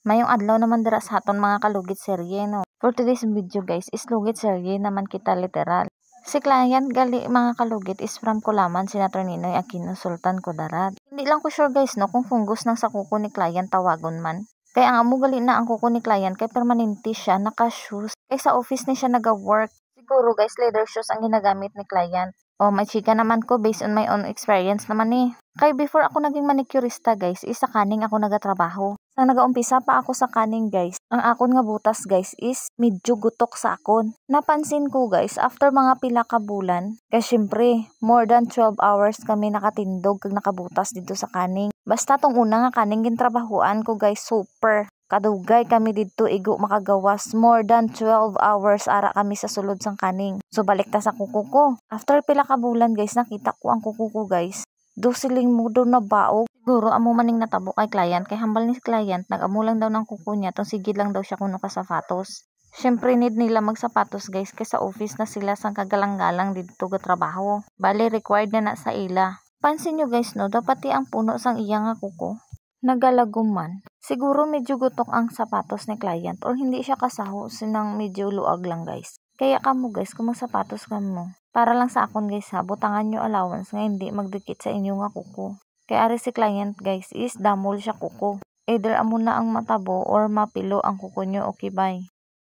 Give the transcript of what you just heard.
Mayong adlaw naman dira sa aton mga kalugit serye no. For today's video guys is lugit serye naman kita literal. Si client gali mga kalugit is from Kulaman, Senator Ninoy Aquino Sultan Kudarat. Hindi lang ko sure guys no kung fungus nang sa kuko ni client tawagon man. Kaya ang amo gali na ang kuko ni client kay permanente siya naka-shoes. Kay sa office ni siya naga-work. Siguro guys leather shoes ang ginagamit ni client. O may chika naman ko based on my own experience naman eh. Kay before ako naging manicurista guys, is sa kaning ako nagatrabaho. Nang nagaumpisa pa ako sa kaning guys, ang akon nga butas guys is medyo gutok sa akon. Napansin ko guys, after mga pila ka bulan, kay syempre, more than 12 hours kami nakatindog kag nakabutas dito sa kaning. Basta tong una nga kaning gintrabahuan ko guys, super kadugay kami dito igo makagawas more than 12 hours ara kami sa sulod sang kaning. So balik ta sa kuko ko. After pila ka bulan guys, nakita ko ang kuko ko guys. Do siling mudo na baog. Siguro amo maning natabo kay client kay hambal ni client nag-amo lang daw ng kuko niya tong sigid lang daw siya kuno ka sapatos. Syempre need nila magsapatos guys kay sa office na sila sang kagalang-galang dito ga trabaho. Bali required na sa ila. Pansin nyo guys no, dapat ang puno sang iya nga kuko nagalaguman. Siguro medyo gutok ang sapatos ni client or hindi siya kasaho sinang medyo luag lang guys. Kaya kamo guys kung magsapatos kamo, para lang sa akon guys ha, butangan nyo allowance nga hindi magdikit sa inyo nga kuko. Kaya ari si client guys is damol siya kuko. Either amo na ang matabo or mapilo ang kuko nyo, okay bye.